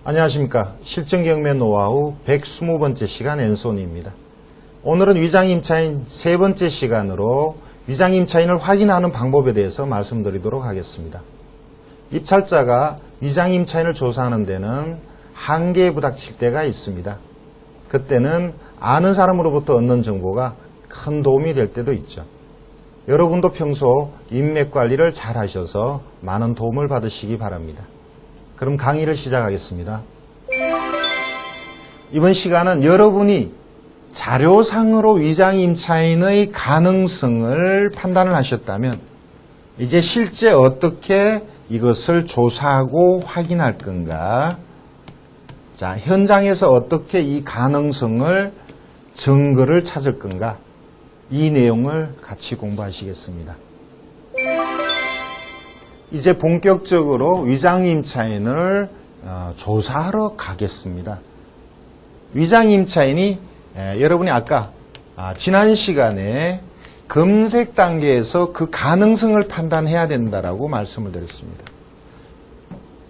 안녕하십니까. 실전경매 노하우 120번째 시간 앤소니입니다. 오늘은 위장임차인 세 번째 시간으로 위장임차인을 확인하는 방법에 대해서 말씀드리도록 하겠습니다. 입찰자가 위장임차인을 조사하는 데는 한계에 부닥칠 때가 있습니다. 그때는 아는 사람으로부터 얻는 정보가 큰 도움이 될 때도 있죠. 여러분도 평소 인맥관리를 잘 하셔서 많은 도움을 받으시기 바랍니다. 그럼 강의를 시작하겠습니다. 이번 시간은 여러분이 자료상으로 위장임차인의 가능성을 판단을 하셨다면 이제 실제 어떻게 이것을 조사하고 확인할 건가? 자, 현장에서 어떻게 이 가능성을 증거를 찾을 건가? 이 내용을 같이 공부하시겠습니다. 이제 본격적으로 위장임차인을 조사하러 가겠습니다. 위장임차인이 여러분이 아까 지난 시간에 검색 단계에서 그 가능성을 판단해야 된다라고 말씀을 드렸습니다.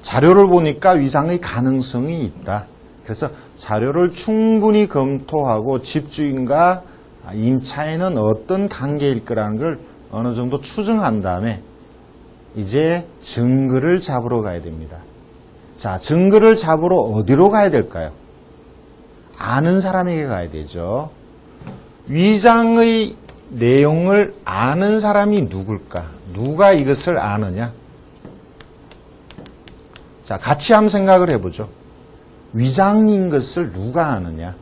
자료를 보니까 위장의 가능성이 있다. 그래서 자료를 충분히 검토하고 집주인과 임차인은 어떤 관계일 거라는 걸 어느 정도 추정한 다음에 이제 증거를 잡으러 가야 됩니다. 자, 증거를 잡으러 어디로 가야 될까요? 아는 사람에게 가야 되죠. 위장의 내용을 아는 사람이 누굴까? 누가 이것을 아느냐? 자, 같이 한번 생각을 해보죠. 위장인 것을 누가 아느냐?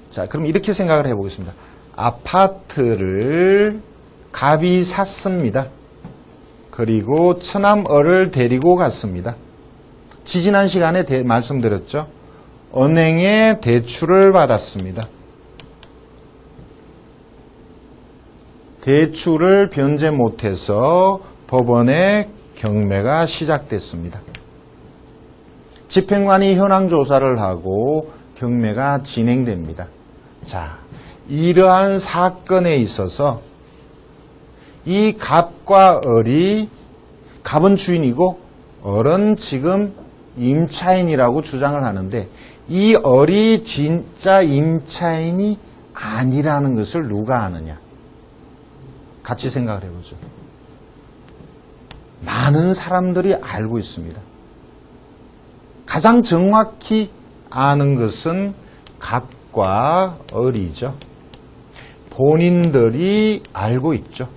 자, 그럼 이렇게 생각을 해보겠습니다. 아파트를 갑이 샀습니다. 그리고 처남어를 데리고 갔습니다. 지지난 시간에 말씀드렸죠. 은행에 대출을 받았습니다. 대출을 변제 못해서 법원에 경매가 시작됐습니다. 집행관이 현황 조사를 하고 경매가 진행됩니다. 자, 이러한 사건에 있어서 이 갑과 을이, 갑은 주인이고 을은 지금 임차인이라고 주장을 하는데 이 을이 진짜 임차인이 아니라는 것을 누가 아느냐? 같이 생각을 해보죠. 많은 사람들이 알고 있습니다. 가장 정확히 아는 것은 갑과 을이죠. 본인들이 알고 있죠.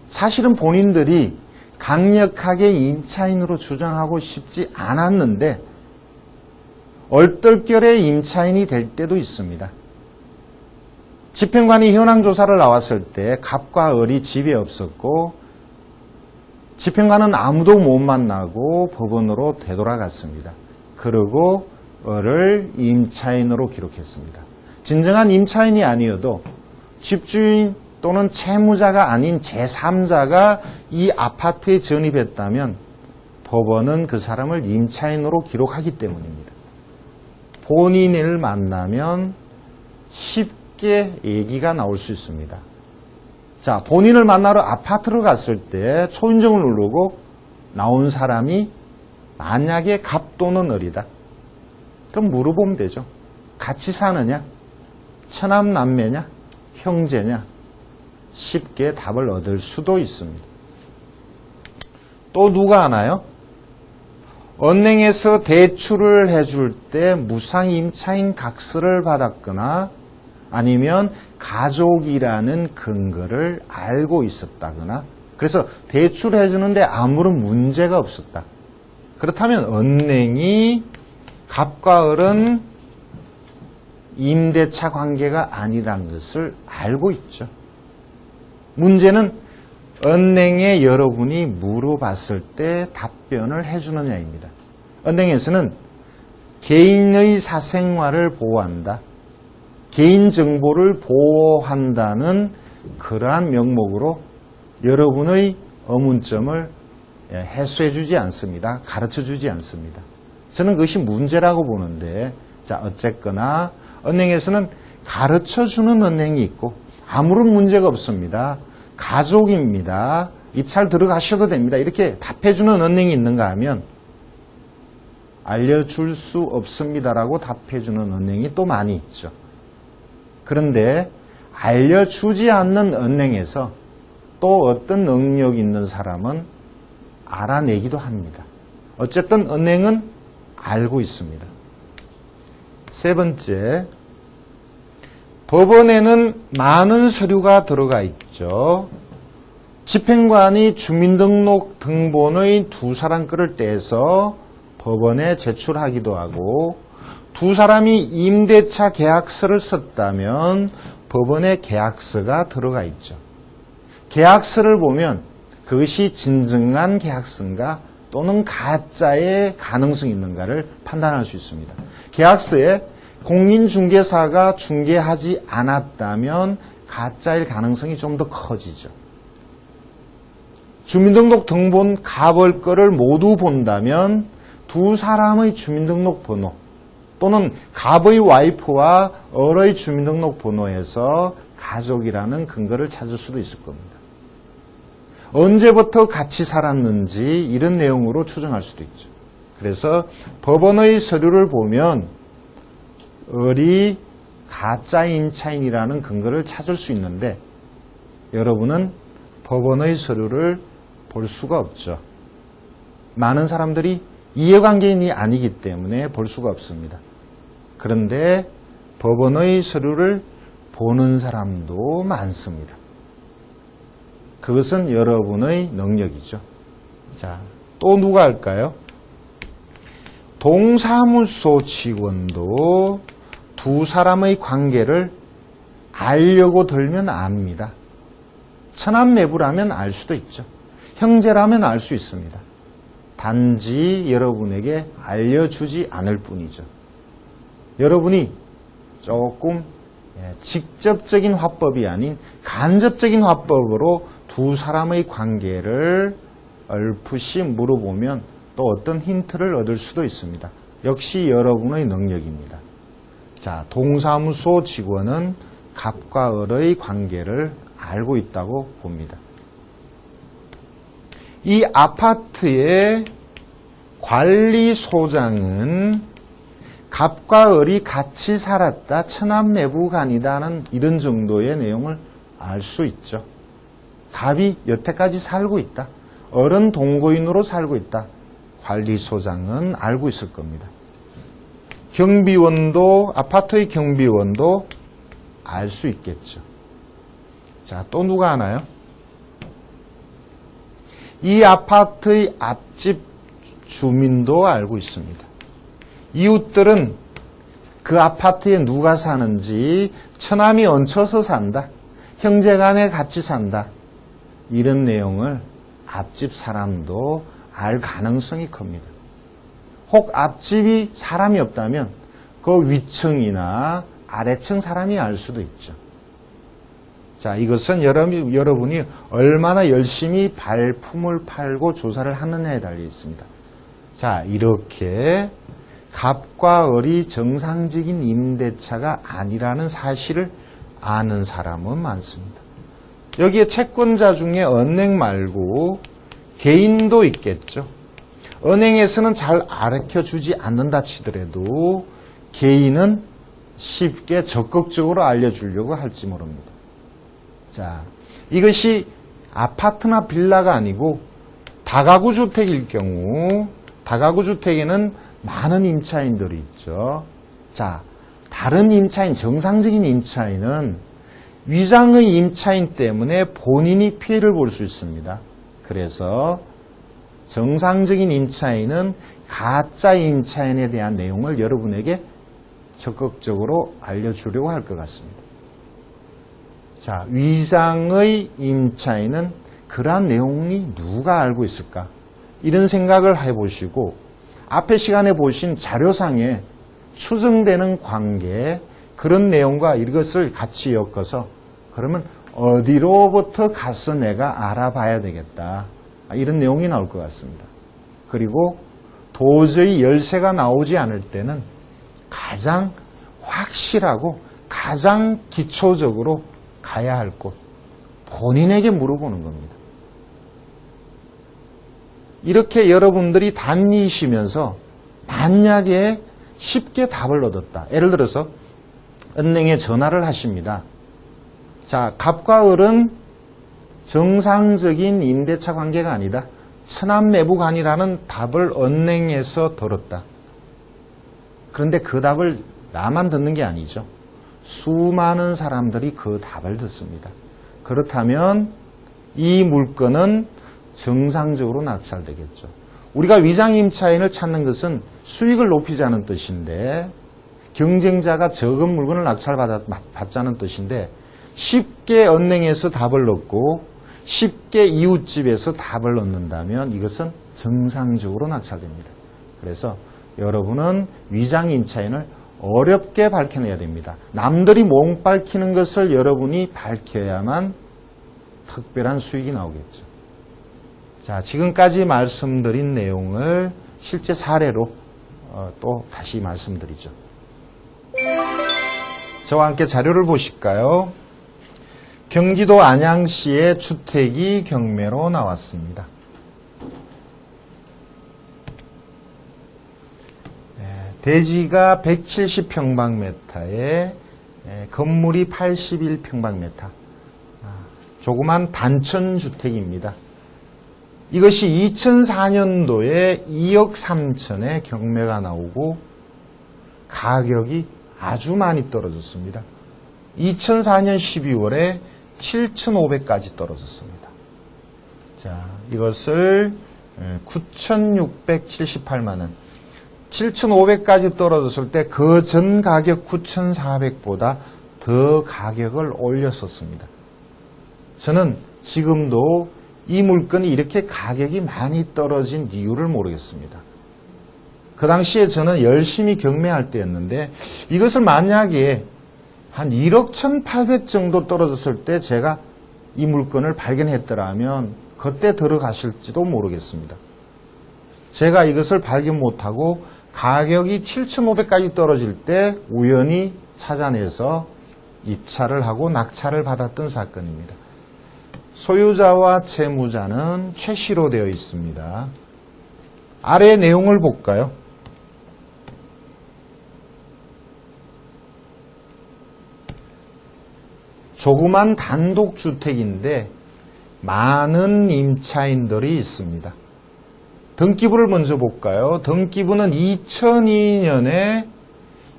사실은 본인들이 강력하게 임차인으로 주장하고 싶지 않았는데 얼떨결에 임차인이 될 때도 있습니다. 집행관이 현황 조사를 나왔을 때 갑과 을이 집에 없었고 집행관은 아무도 못 만나고 법원으로 되돌아갔습니다. 그리고 을을 임차인으로 기록했습니다. 진정한 임차인이 아니어도 집주인 또는 채무자가 아닌 제3자가 이 아파트에 전입했다면 법원은 그 사람을 임차인으로 기록하기 때문입니다. 본인을 만나면 쉽게 얘기가 나올 수 있습니다. 자, 본인을 만나러 아파트로 갔을 때 초인종을 누르고 나온 사람이 만약에 갑 또는 을이다. 그럼 물어보면 되죠. 같이 사느냐? 처남남매냐? 형제냐? 쉽게 답을 얻을 수도 있습니다. 또 누가 아나요? 은행에서 대출을 해줄 때 무상임차인 각서를 받았거나 아니면 가족이라는 근거를 알고 있었다거나 그래서 대출해 주는데 아무런 문제가 없었다. 그렇다면 은행이 갑과 을은 임대차 관계가 아니란 것을 알고 있죠. 문제는 은행에 여러분이 물어봤을 때 답변을 해주느냐입니다. 은행에서는 개인의 사생활을 보호한다. 개인정보를 보호한다는 그러한 명목으로 여러분의 의문점을 해소해주지 않습니다. 가르쳐주지 않습니다. 저는 그것이 문제라고 보는데 자, 어쨌거나 은행에서는 가르쳐주는 은행이 있고 아무런 문제가 없습니다. 가족입니다. 입찰 들어가셔도 됩니다. 이렇게 답해주는 은행이 있는가 하면 알려줄 수 없습니다라고 답해주는 은행이 또 많이 있죠. 그런데 알려주지 않는 은행에서 또 어떤 능력 있는 사람은 알아내기도 합니다. 어쨌든 은행은 알고 있습니다. 세 번째, 법원에는 많은 서류가 들어가 있죠. 집행관이 주민등록 등본의 두 사람 글을 떼서 법원에 제출하기도 하고, 두 사람이 임대차 계약서를 썼다면 법원에 계약서가 들어가 있죠. 계약서를 보면 그것이 진정한 계약서인가 또는 가짜의 가능성이 있는가를 판단할 수 있습니다. 계약서에 공인중개사가 중개하지 않았다면 가짜일 가능성이 좀 더 커지죠. 주민등록 등본 가볼 거를 모두 본다면 두 사람의 주민등록 번호 또는 갑의 와이프와 을의 주민등록 번호에서 가족이라는 근거를 찾을 수도 있을 겁니다. 언제부터 같이 살았는지 이런 내용으로 추정할 수도 있죠. 그래서 법원의 서류를 보면 을이 가짜 임차인이라는 근거를 찾을 수 있는데 여러분은 법원의 서류를 볼 수가 없죠. 많은 사람들이 이해관계인이 아니기 때문에 볼 수가 없습니다. 그런데 법원의 서류를 보는 사람도 많습니다. 그것은 여러분의 능력이죠. 자, 또 누가 할까요? 동사무소 직원도 두 사람의 관계를 알려고 들면 압니다. 처남매부라면 알 수도 있죠. 형제라면 알 수 있습니다. 단지 여러분에게 알려주지 않을 뿐이죠. 여러분이 조금 직접적인 화법이 아닌 간접적인 화법으로 두 사람의 관계를 얼핏이 물어보면 또 어떤 힌트를 얻을 수도 있습니다. 역시 여러분의 능력입니다. 자, 동사무소 직원은 갑과 을의 관계를 알고 있다고 봅니다. 이 아파트의 관리소장은 갑과 을이 같이 살았다, 처남매부간이다는 이런 정도의 내용을 알 수 있죠. 갑이 여태까지 살고 있다, 을은 동거인으로 살고 있다, 관리소장은 알고 있을 겁니다. 경비원도, 아파트의 경비원도 알 수 있겠죠. 자, 또 누가 아나요? 이 아파트의 앞집 주민도 알고 있습니다. 이웃들은 그 아파트에 누가 사는지, 처남이 얹혀서 산다, 형제간에 같이 산다, 이런 내용을 앞집 사람도 알 가능성이 큽니다. 혹 앞집이 사람이 없다면 그 위층이나 아래층 사람이 알 수도 있죠. 자, 이것은 여러분이 얼마나 열심히 발품을 팔고 조사를 하느냐에 달려 있습니다. 자, 이렇게 갑과 을이 정상적인 임대차가 아니라는 사실을 아는 사람은 많습니다. 여기에 채권자 중에 은행 말고 개인도 있겠죠. 은행에서는 잘 가르쳐주지 않는다 치더라도 개인은 쉽게 적극적으로 알려주려고 할지 모릅니다. 자, 이것이 아파트나 빌라가 아니고 다가구 주택일 경우, 다가구 주택에는 많은 임차인들이 있죠. 자, 다른 임차인, 정상적인 임차인은 위장의 임차인 때문에 본인이 피해를 볼 수 있습니다. 그래서 정상적인 임차인은 가짜 임차인에 대한 내용을 여러분에게 적극적으로 알려주려고 할 것 같습니다. 자, 위장의 임차인은 그러한 내용이 누가 알고 있을까? 이런 생각을 해보시고 앞에 시간에 보신 자료상에 추정되는 관계, 그런 내용과 이것을 같이 엮어서 그러면 어디로부터 가서 내가 알아봐야 되겠다, 이런 내용이 나올 것 같습니다. 그리고 도저히 열쇠가 나오지 않을 때는 가장 확실하고 가장 기초적으로 가야 할 곳, 본인에게 물어보는 겁니다. 이렇게 여러분들이 다니시면서 만약에 쉽게 답을 얻었다. 예를 들어서 은행에 전화를 하십니다. 자, 갑과 을은 정상적인 임대차 관계가 아니다. 천암매부관이라는 답을 은행에서 들었다. 그런데 그 답을 나만 듣는 게 아니죠. 수많은 사람들이 그 답을 듣습니다. 그렇다면 이 물건은 정상적으로 낙찰되겠죠. 우리가 위장임차인을 찾는 것은 수익을 높이자는 뜻인데 경쟁자가 적은 물건을 낙찰받자는 뜻인데 쉽게 은행에서 답을 얻고 쉽게 이웃집에서 답을 얻는다면 이것은 정상적으로 낙찰됩니다. 그래서 여러분은 위장임차인을 어렵게 밝혀내야 됩니다. 남들이 못 밝히는 것을 여러분이 밝혀야만 특별한 수익이 나오겠죠. 자, 지금까지 말씀드린 내용을 실제 사례로 또 다시 말씀드리죠. 저와 함께 자료를 보실까요? 경기도 안양시의 주택이 경매로 나왔습니다. 대지가 170평방미터에 건물이 81평방미터. 조그만 단천주택입니다. 이것이 2004년도에 2억 3천에 경매가 나오고 가격이 아주 많이 떨어졌습니다. 2004년 12월에 7,500까지 떨어졌습니다. 자, 이것을 9,678만원. 7,500까지 떨어졌을 때 그 전 가격 9,400보다 더 가격을 올렸었습니다. 저는 지금도 이 물건이 이렇게 가격이 많이 떨어진 이유를 모르겠습니다. 그 당시에 저는 열심히 경매할 때였는데 이것을 만약에 한 1억 1,800 정도 떨어졌을 때 제가 이 물건을 발견했더라면 그때 들어가실지도 모르겠습니다. 제가 이것을 발견 못하고 가격이 7,500까지 떨어질 때 우연히 찾아내서 입찰을 하고 낙찰을 받았던 사건입니다. 소유자와 채무자는 최씨로 되어 있습니다. 아래 내용을 볼까요? 조그만 단독주택인데 많은 임차인들이 있습니다. 등기부를 먼저 볼까요? 등기부는 2002년에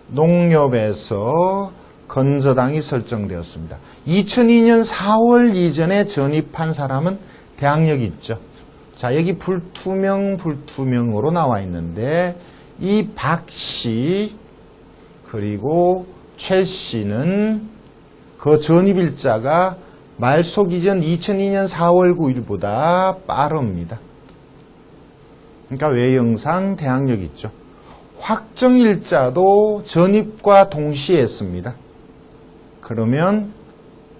농협에서 건저당이 설정되었습니다. 2002년 4월 이전에 전입한 사람은 대항력이 있죠. 자, 여기 불투명으로 나와 있는데 이 박씨 그리고 최씨는 그 전입일자가 말소 이전 2002년 4월 9일보다 빠릅니다. 그러니까 외형상 대항력이 있죠. 확정일자도 전입과 동시에 했습니다. 그러면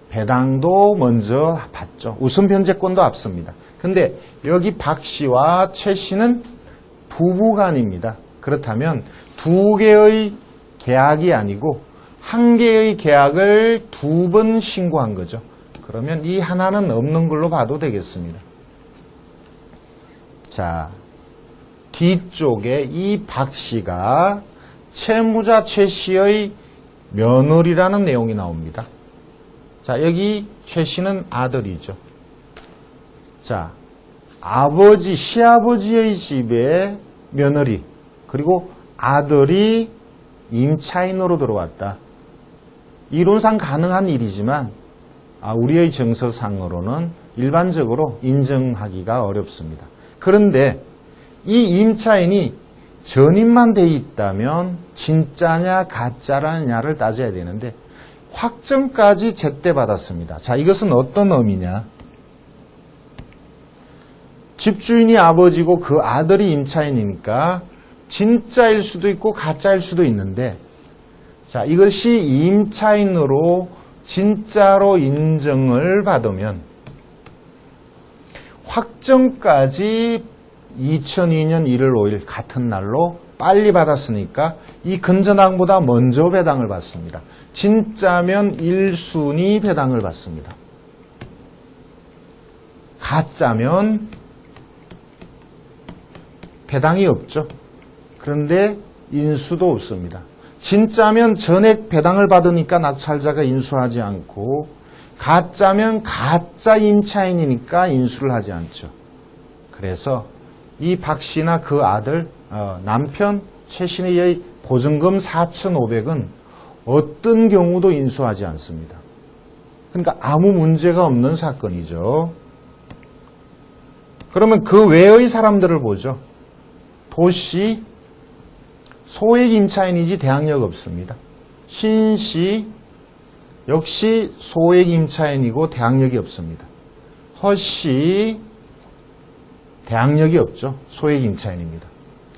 배당도 먼저 받죠. 우선 변제권도 앞섭니다. 근데 여기 박 씨와 최 씨는 부부간입니다. 그렇다면 두 개의 계약이 아니고 한 개의 계약을 두 번 신고한 거죠. 그러면 이 하나는 없는 걸로 봐도 되겠습니다. 자, 뒤쪽에 이 박 씨가 채무자 최 씨의 며느리라는 내용이 나옵니다. 자, 여기 최 씨는 아들이죠. 자, 아버지, 시아버지의 집에 며느리, 그리고 아들이 임차인으로 들어왔다. 이론상 가능한 일이지만 우리의 정서상으로는 일반적으로 인정하기가 어렵습니다. 그런데 이 임차인이 전입만 돼 있다면 진짜냐 가짜냐를 따져야 되는데 확정까지 제때 받았습니다. 자, 이것은 어떤 의미냐? 집주인이 아버지고 그 아들이 임차인이니까 진짜일 수도 있고 가짜일 수도 있는데, 자, 이것이 임차인으로 진짜로 인정을 받으면 확정까지 2002년 1월 5일 같은 날로 빨리 받았으니까 이 건전항보다 먼저 배당을 받습니다. 진짜면 1순위 배당을 받습니다. 가짜면 배당이 없죠. 그런데 인수도 없습니다. 진짜면 전액 배당을 받으니까 낙찰자가 인수하지 않고 가짜면 가짜 임차인이니까 인수를 하지 않죠. 그래서 이 박 씨나 그 아들 남편 최신희의 보증금 4,500은 어떤 경우도 인수하지 않습니다. 그러니까 아무 문제가 없는 사건이죠. 그러면 그 외의 사람들을 보죠. 도씨 소액 임차인이지 대항력 없습니다. 신씨 역시 소액 임차인이고 대항력이 없습니다. 허씨 대항력이 없죠. 소액 임차인입니다.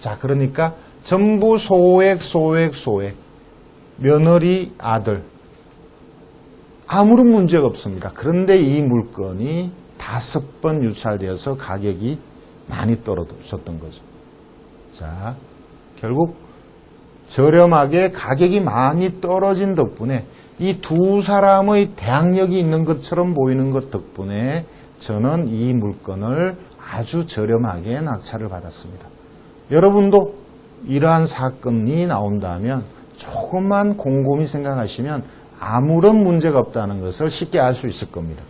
자, 그러니까 전부 소액. 며느리, 아들. 아무런 문제가 없습니다. 그런데 이 물건이 5번 유찰되어서 가격이 많이 떨어졌던 거죠. 자, 결국 저렴하게 가격이 많이 떨어진 덕분에 이 두 사람의 대항력이 있는 것처럼 보이는 것 덕분에 저는 이 물건을 아주 저렴하게 낙찰을 받았습니다. 여러분도 이러한 사건이 나온다면 조금만 곰곰이 생각하시면 아무런 문제가 없다는 것을 쉽게 알 수 있을 겁니다.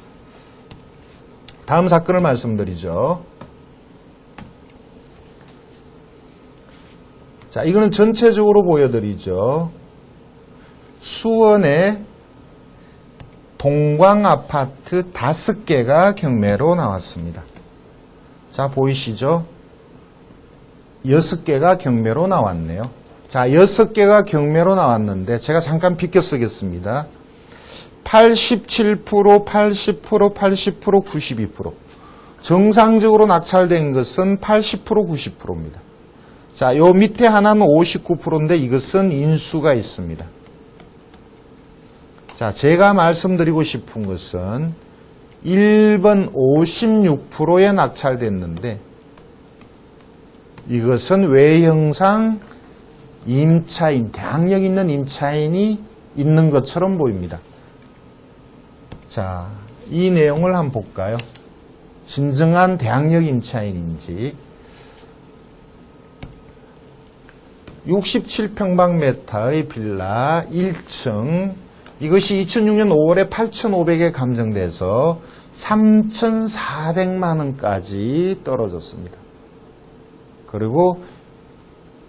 다음 사건을 말씀드리죠. 자, 이거는 전체적으로 보여드리죠. 수원의 동광아파트 5개가 경매로 나왔습니다. 자, 보이시죠? 6개가 경매로 나왔네요. 자, 6개가 경매로 나왔는데 제가 잠깐 비껴 쓰겠습니다. 87%, 80%, 80%, 92%. 정상적으로 낙찰된 것은 80%, 90%입니다. 자, 요 밑에 하나는 59%인데 이것은 인수가 있습니다. 자, 제가 말씀드리고 싶은 것은 1번 56%에 낙찰됐는데 이것은 외형상 임차인, 대항력 있는 임차인이 있는 것처럼 보입니다. 자, 이 내용을 한번 볼까요? 진정한 대항력 임차인인지. 67평방미터의 빌라 1층, 이것이 2006년 5월에 8,500에 감정돼서 3,400만 원까지 떨어졌습니다. 그리고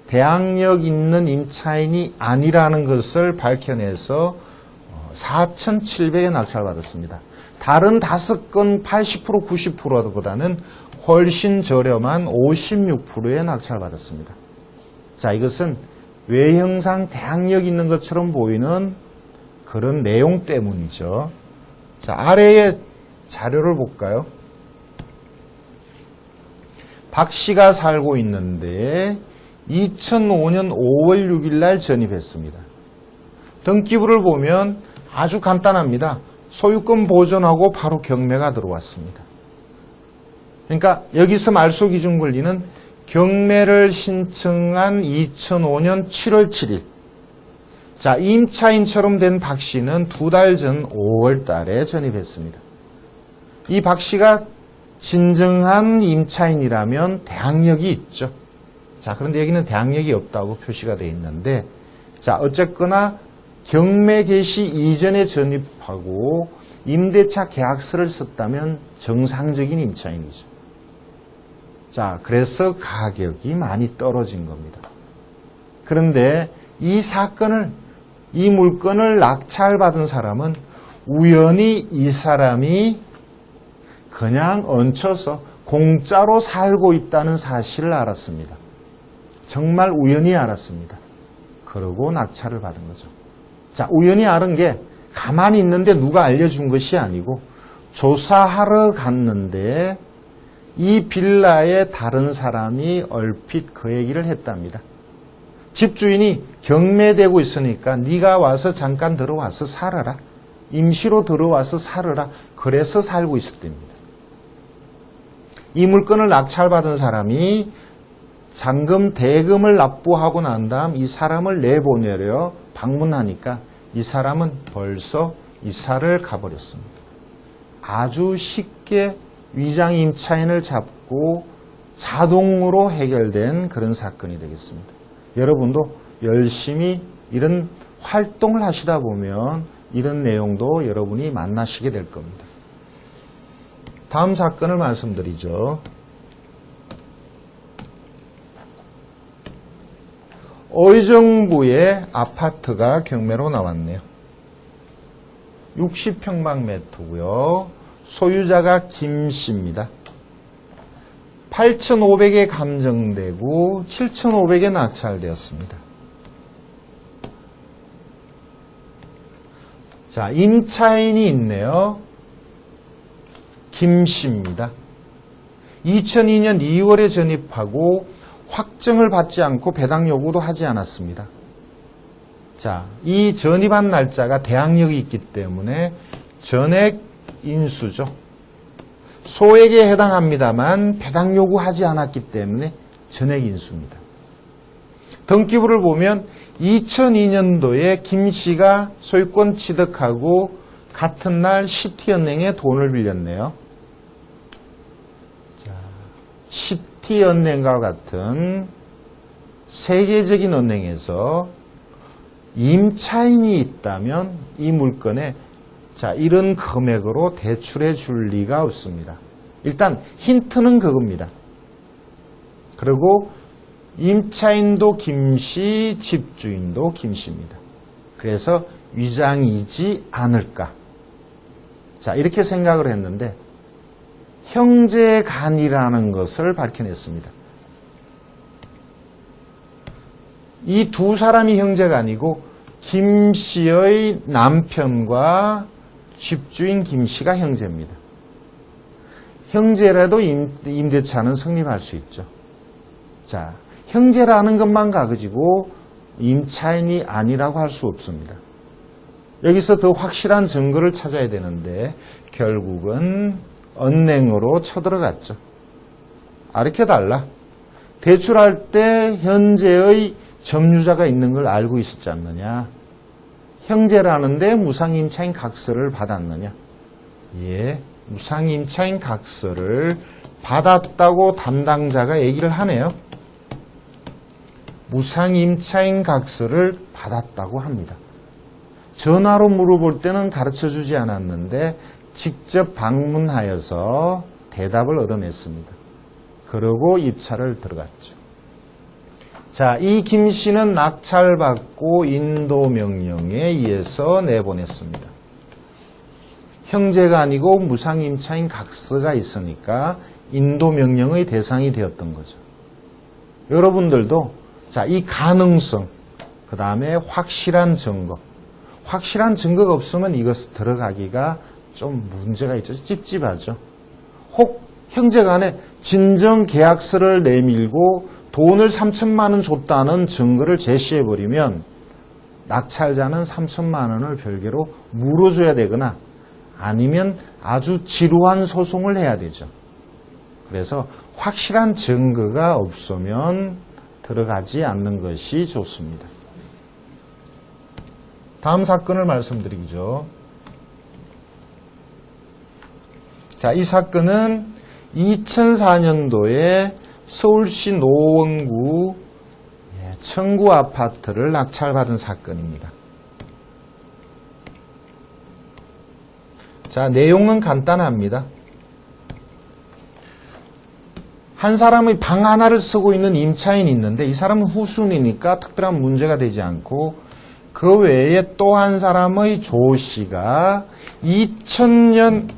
대항력 있는 임차인이 아니라는 것을 밝혀내서 4,700에 낙찰받았습니다. 다른 5건 80%, 90%보다는 훨씬 저렴한 56%에 낙찰받았습니다. 자, 이것은 외형상 대항력 있는 것처럼 보이는 그런 내용 때문이죠. 자, 아래의 자료를 볼까요? 박 씨가 살고 있는데 2005년 5월 6일 날 전입했습니다. 등기부를 보면 아주 간단합니다. 소유권 보존하고 바로 경매가 들어왔습니다. 그러니까 여기서 말소 기준 권리는 경매를 신청한 2005년 7월 7일. 자, 임차인처럼 된 박 씨는 2달 전 5월 달에 전입했습니다. 이 박 씨가 진정한 임차인이라면 대항력이 있죠. 자, 그런데 여기는 대항력이 없다고 표시가 되어 있는데, 자, 어쨌거나 경매 개시 이전에 전입하고 임대차 계약서를 썼다면 정상적인 임차인이죠. 자, 그래서 가격이 많이 떨어진 겁니다. 그런데 이 사건을, 이 물건을 낙찰받은 사람은 우연히 이 사람이 그냥 얹혀서 공짜로 살고 있다는 사실을 알았습니다. 정말 우연히 알았습니다. 그러고 낙찰을 받은 거죠. 자, 우연히 알은 게 가만히 있는데 누가 알려준 것이 아니고 조사하러 갔는데 이 빌라에 다른 사람이 얼핏 그 얘기를 했답니다. 집주인이 경매되고 있으니까 네가 와서 잠깐 들어와서 살아라. 임시로 들어와서 살아라. 그래서 살고 있을 때입니다. 이 물건을 낙찰받은 사람이 잔금 대금을 납부하고 난 다음 이 사람을 내보내려 방문하니까 이 사람은 벌써 이사를 가버렸습니다. 아주 쉽게 위장 임차인을 잡고 자동으로 해결된 그런 사건이 되겠습니다. 여러분도 열심히 이런 활동을 하시다 보면 이런 내용도 여러분이 만나시게 될 겁니다. 다음 사건을 말씀드리죠. 의정부의 아파트가 경매로 나왔네요. 60평방미터고요. 소유자가 김씨입니다. 8,500에 감정되고 7,500에 낙찰되었습니다. 자, 임차인이 있네요. 김씨입니다. 2002년 2월에 전입하고 확정을 받지 않고 배당 요구도 하지 않았습니다. 자, 이 전입한 날짜가 대항력이 있기 때문에 전액 인수죠. 소액에 해당합니다만 배당 요구하지 않았기 때문에 전액 인수입니다. 등기부를 보면 2002년도에 김씨가 소유권 취득하고 같은 날 시티은행에 돈을 빌렸네요. 자, 시티은행과 같은 세계적인 은행에서 임차인이 있다면 이 물건에 자, 이런 금액으로 대출해 줄 리가 없습니다. 일단 힌트는 그겁니다. 그리고 임차인도 김씨, 집주인도 김씨입니다. 그래서 위장이지 않을까. 자, 이렇게 생각을 했는데 형제간이라는 것을 밝혀냈습니다. 이 두 사람이 형제가 아니고 김씨의 남편과 집주인 김씨가 형제입니다. 형제라도 임대차는 성립할 수 있죠. 자, 형제라는 것만 가지고 임차인이 아니라고 할 수 없습니다. 여기서 더 확실한 증거를 찾아야 되는데 결국은 은행으로 쳐들어갔죠. 이렇게 달라. 대출할 때 현재의 점유자가 있는 걸 알고 있었지 않느냐. 형제라는데 무상임차인 각서를 받았느냐. 예, 무상임차인 각서를 받았다고 담당자가 얘기를 하네요. 무상임차인 각서를 받았다고 합니다. 전화로 물어볼 때는 가르쳐주지 않았는데 직접 방문하여서 대답을 얻어냈습니다. 그러고 입찰을 들어갔죠. 자, 이 김씨는 낙찰받고 인도명령에 의해서 내보냈습니다. 형제가 아니고 무상임차인 각서가 있으니까 인도명령의 대상이 되었던 거죠. 여러분들도 자, 이 가능성, 그 다음에 확실한 증거. 확실한 증거가 없으면 이것 들어가기가 좀 문제가 있죠. 찝찝하죠. 혹 형제간에 진정 계약서를 내밀고 돈을 3천만 원 줬다는 증거를 제시해버리면 낙찰자는 3천만 원을 별개로 물어줘야 되거나 아니면 아주 지루한 소송을 해야 되죠. 그래서 확실한 증거가 없으면 들어가지 않는 것이 좋습니다. 다음 사건을 말씀드리죠. 자, 이 사건은 2004년도에 서울시 노원구 청구 아파트를 낙찰받은 사건입니다. 자, 내용은 간단합니다. 한 사람의 방 하나를 쓰고 있는 임차인이 있는데 이 사람은 후순이니까 특별한 문제가 되지 않고 그 외에 또 한 사람의 조 씨가 2000년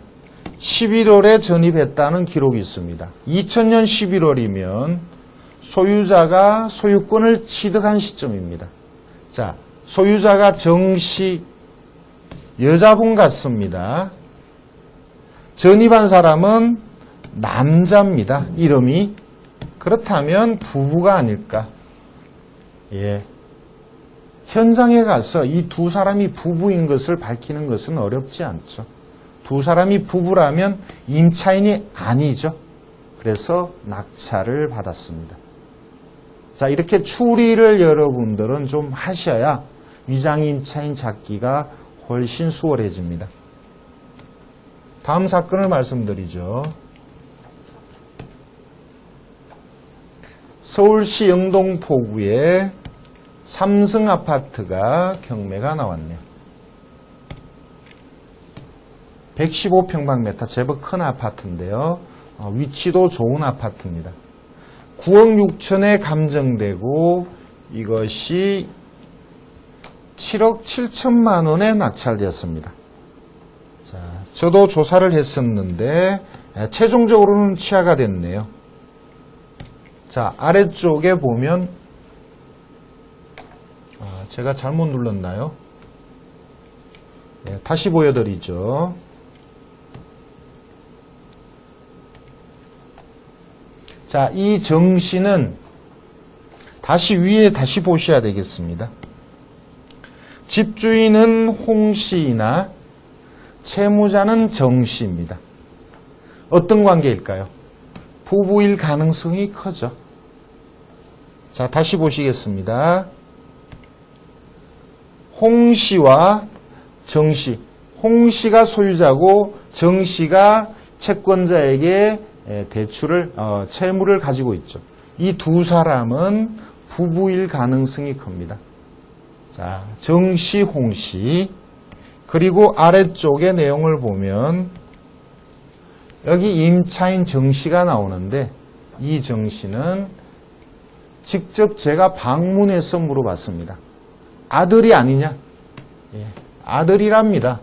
11월에 전입했다는 기록이 있습니다. 2000년 11월이면 소유자가 소유권을 취득한 시점입니다. 자, 소유자가 정씨 여자분 같습니다. 전입한 사람은 남자입니다. 이름이. 그렇다면 부부가 아닐까. 예. 현장에 가서 이 두 사람이 부부인 것을 밝히는 것은 어렵지 않죠. 두 사람이 부부라면 임차인이 아니죠. 그래서 낙찰을 받았습니다. 자, 이렇게 추리를 여러분들은 좀 하셔야 위장임차인 찾기가 훨씬 수월해집니다. 다음 사건을 말씀드리죠. 서울시 영동포구의 삼성 아파트가 경매가 나왔네요. 115평방미터 제법 큰 아파트인데요. 위치도 좋은 아파트입니다. 9억 6천에 감정되고 이것이 7억 7천만 원에 낙찰되었습니다. 자, 저도 조사를 했었는데 최종적으로는 취하가 됐네요. 자, 아래쪽에 보면 제가 잘못 눌렀나요? 네, 다시 보여드리죠. 자, 이 정시는 위에 다시 보셔야 되겠습니다. 집주인은 홍씨이나 채무자는 정씨입니다. 어떤 관계일까요? 부부일 가능성이 크죠. 자, 다시 보시겠습니다. 홍씨와 정씨. 홍씨가 소유자고 정씨가 채권자에게 채무를 가지고 있죠. 이 두 사람은 부부일 가능성이 큽니다. 자, 정씨, 홍씨. 그리고 아래쪽의 내용을 보면 여기 임차인 정씨가 나오는데 이 정씨는 직접 제가 방문해서 물어봤습니다. 아들이 아니냐? 예, 아들이랍니다.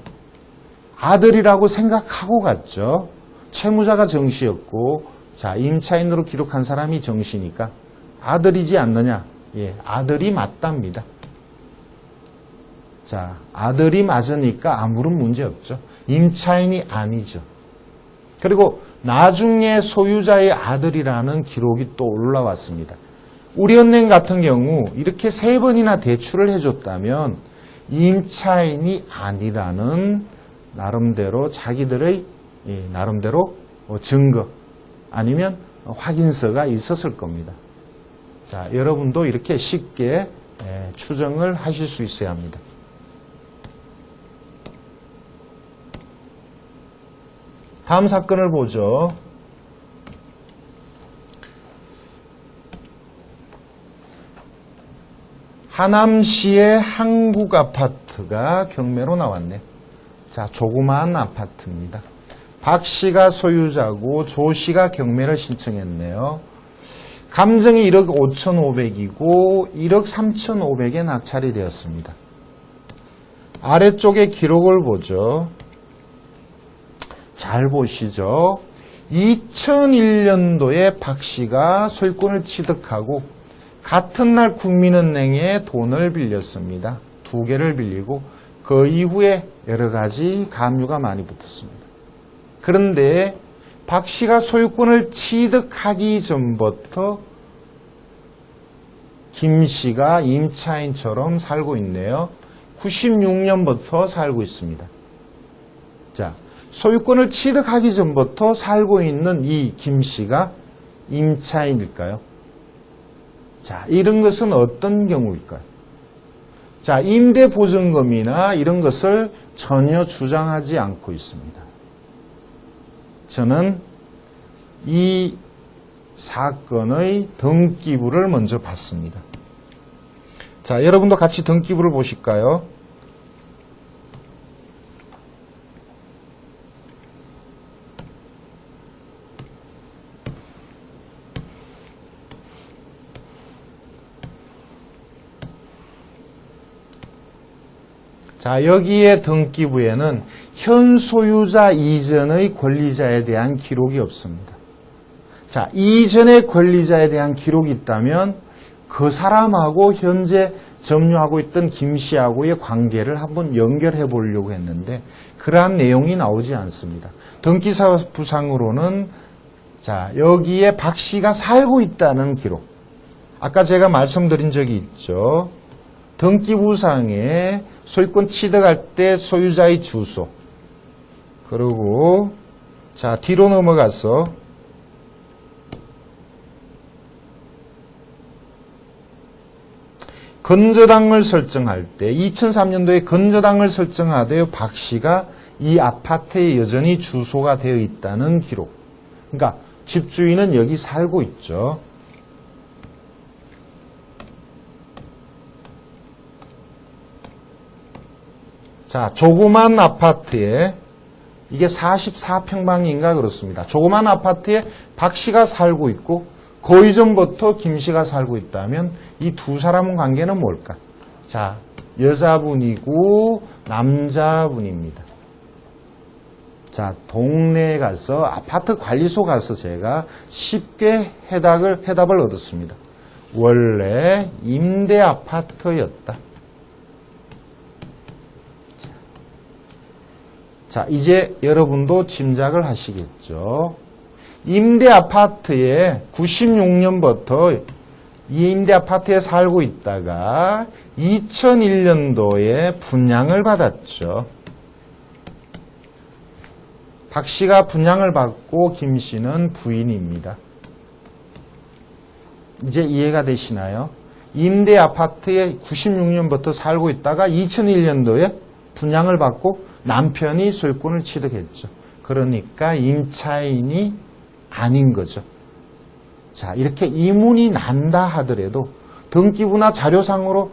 아들이라고 생각하고 갔죠. 채무자가 정씨였고, 자, 임차인으로 기록한 사람이 정씨니까 아들이지 않느냐? 예, 아들이 맞답니다. 자, 아들이 맞으니까 아무런 문제 없죠. 임차인이 아니죠. 그리고 나중에 소유자의 아들이라는 기록이 또 올라왔습니다. 우리은행 같은 경우 이렇게 3번이나 대출을 해줬다면 임차인이 아니라는 나름대로 자기들의 나름대로 증거 아니면 확인서가 있었을 겁니다. 자, 여러분도 이렇게 쉽게 추정을 하실 수 있어야 합니다. 다음 사건을 보죠. 하남시의 한국아파트가 경매로 나왔네요. 자, 조그마한 아파트입니다. 박 씨가 소유자고 조 씨가 경매를 신청했네요. 감정이 1억 5,500이고 1억 3,500에 낙찰이 되었습니다. 아래쪽에 기록을 보죠. 잘 보시죠. 2001년도에 박 씨가 소유권을 취득하고 같은 날 국민은행에 돈을 빌렸습니다. 2개를 빌리고 그 이후에 여러 가지 가압류가 많이 붙었습니다. 그런데 박 씨가 소유권을 취득하기 전부터 김 씨가 임차인처럼 살고 있네요. 96년부터 살고 있습니다. 자, 소유권을 취득하기 전부터 살고 있는 이 김 씨가 임차인일까요? 자, 이런 것은 어떤 경우일까요? 자, 임대보증금이나 이런 것을 전혀 주장하지 않고 있습니다. 저는 이 사건의 등기부를 먼저 봤습니다. 자, 여러분도 같이 등기부를 보실까요? 자, 여기에 등기부에는 현 소유자 이전의 권리자에 대한 기록이 없습니다. 자, 이전의 권리자에 대한 기록이 있다면 그 사람하고 현재 점유하고 있던 김 씨하고의 관계를 한번 연결해 보려고 했는데 그러한 내용이 나오지 않습니다. 등기사부상으로는 자, 여기에 박 씨가 살고 있다는 기록. 아까 제가 말씀드린 적이 있죠. 등기부상에 소유권 취득할 때 소유자의 주소. 그리고 자, 뒤로 넘어가서 건저당을 설정할 때 2003년도에 건저당을 설정하되 박 씨가 이 아파트에 여전히 주소가 되어 있다는 기록. 그러니까 집주인은 여기 살고 있죠. 자, 조그만 아파트에 이게 44평방인가 그렇습니다. 조그만 아파트에 박 씨가 살고 있고 그 이전부터 김 씨가 살고 있다면 이 두 사람의 관계는 뭘까? 자, 여자분이고 남자분입니다. 자, 동네에 가서 아파트 관리소 가서 제가 쉽게 해답을 얻었습니다. 원래 임대 아파트였다. 자, 이제 여러분도 짐작을 하시겠죠. 임대 아파트에 96년부터 이 임대 아파트에 살고 있다가 2001년도에 분양을 받았죠. 박 씨가 분양을 받고 김 씨는 부인입니다. 이제 이해가 되시나요? 임대 아파트에 96년부터 살고 있다가 2001년도에 분양을 받고 남편이 소유권을 취득했죠. 그러니까 임차인이 아닌 거죠. 자, 이렇게 이문이 난다 하더라도 등기부나 자료상으로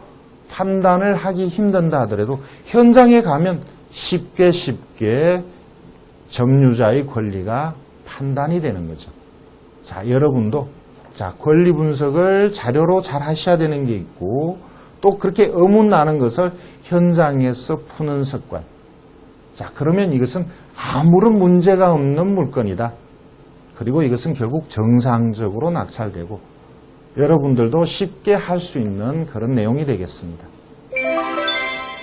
판단을 하기 힘든다 하더라도 현장에 가면 쉽게 점유자의 권리가 판단이 되는 거죠. 자, 여러분도 자, 권리 분석을 자료로 잘 하셔야 되는 게 있고 또 그렇게 의문 나는 것을 현장에서 푸는 습관. 자, 그러면 이것은 아무런 문제가 없는 물건이다. 그리고 이것은 결국 정상적으로 낙찰되고 여러분들도 쉽게 할 수 있는 그런 내용이 되겠습니다.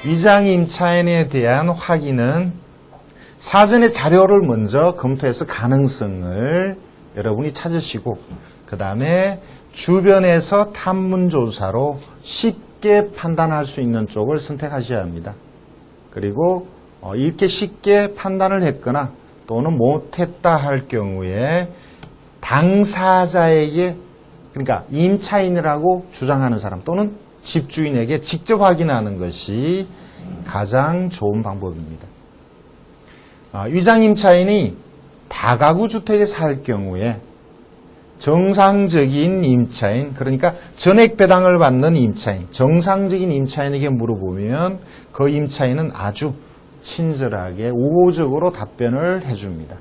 위장임차인에 대한 확인은 사전에 자료를 먼저 검토해서 가능성을 여러분이 찾으시고 그 다음에 주변에서 탐문조사로 쉽게 판단할 수 있는 쪽을 선택하셔야 합니다. 그리고 이렇게 쉽게 판단을 했거나 또는 못했다 할 경우에 당사자에게 그러니까 임차인이라고 주장하는 사람 또는 집주인에게 직접 확인하는 것이 가장 좋은 방법입니다. 위장임차인이 다가구 주택에 살 경우에 정상적인 임차인, 그러니까 전액 배당을 받는 임차인, 정상적인 임차인에게 물어보면 그 임차인은 아주 친절하게 우호적으로 답변을 해줍니다.